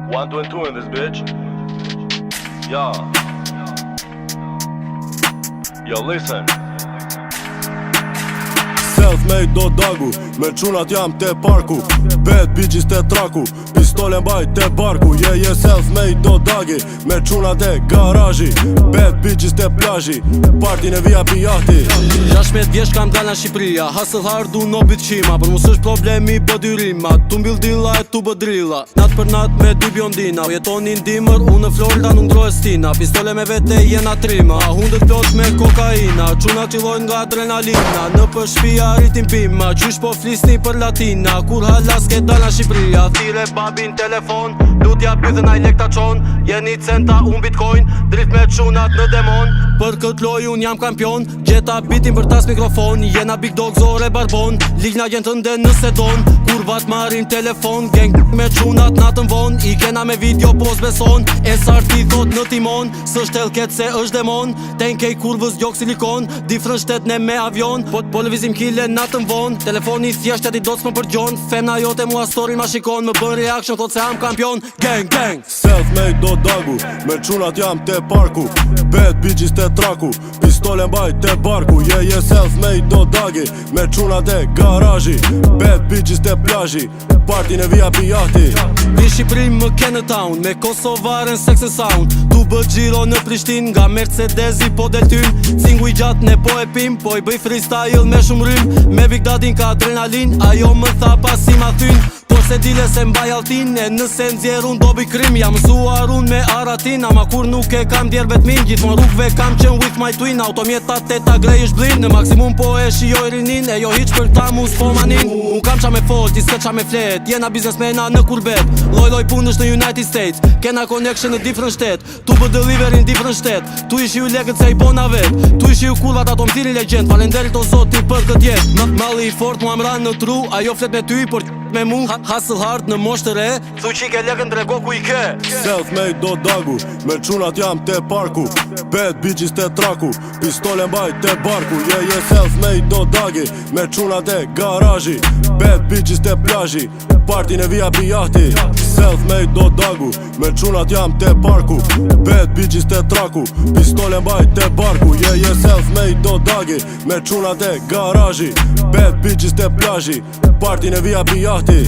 1, 2 and 2 in this bitch. Yo, listen. Self-made do dagu, me qunat jam te parku. Bad bitches te traku, pistole mbaj te barku. Je self-made do dagi, me qunat e garaji. Bad bitches te plazhi, partin e vija pijahti. 16 vjeç kam dal në Shqipëria, hustle hard du no bit qima. Për mus është problemi bëdyrima, tu mbill dilla e tu bëdrilla. Nat për nat me dy bjondina, jetonin dimër, unë në Florida nuk ndroj stina. Pistole me vete jena trima, hundet plot me kokaina. Quna qillojnë nga adrenalina, në për shpia rritin pima. Qysh po flisni për latina, kur halas ke dal në Shqipëria. Thire babin telefon, lutja pythën a i lekta qon. Jeni centa unë bitcoin, drift me qunat në demon. Për kët loj unë jam kampion, gjeta bitin për tas mikrofon. Jena big dog zore barbon, ligna jenë të nde nëse don. Kur vat marim telefon, gang me qunat natën von. I kena me video pos beson, SRT thot në timon. Së shtelket se është demon, tenkej kurvës gjok silikon. Difrën shtet ne me avion, po lëvizim kile natën von. Telefoni thjesht ati doc më përgjon, femna jote mua story ma shikon. Më bën reaction thot se am kampion, gang gang. Self-made do dagu, me qunat jam te parku. Bad bitches te traku, pistole mbaj te barku. Je self-made do dagi, me qunat e garaji. Bad bitches te plazhi, partin e vija pijahti. Në Shqipëri më kene town, me Kosovaren sex and sound. Tu bë gjiro në Prishtin, nga Mercedesi po del tym. Cingu i gjatë ne po e pim, po i bëj freestyle me shumë rym. Me Big Dadin ka adrenalin, ajo më tha pas i ma thyn. Por se dile se mbaj altin, e nëse nxjerun do bëj krim. Jam mësuar unë me aratin, ama kur nuk e kam djerë vetmin. Gjithmon rrugve kam qen with my twin, automjeta teta grej është blin. Në maksimum po e shijoj rinin, e jo hiq për ta mu s'po manin. Unë kam qa me fol, ti s'ke qa me flet, jena biznesmena në kurbet. Loj punësh në United States, kena connection në different shtet. Tu bë delivery në different shtet, tu ishi u legët se i bona vet. Tu ishi u kurvat ato m'thiri legend, falenderit o zoti për kët jet. Malli i fort mu amran në tru, ajo flet me ty, por me mu hustle hard në moshtë re. Thu qike legën drego ku i ke. Self-made do dagu, me qunat jam te parku. Bad bitches te traku, pistole mbaj te barku. Je self-made do dagi, me qunat e garaji. Bad bitches te plazhi, partin e vija pijahti. Self-made do dagu, me qunat jam te parku. Bad bitches te traku, pistole mbaj te barku. Je self-made do dagi, me qunat e garaji. Bad bitches te plazhi, partin e vija pijahti.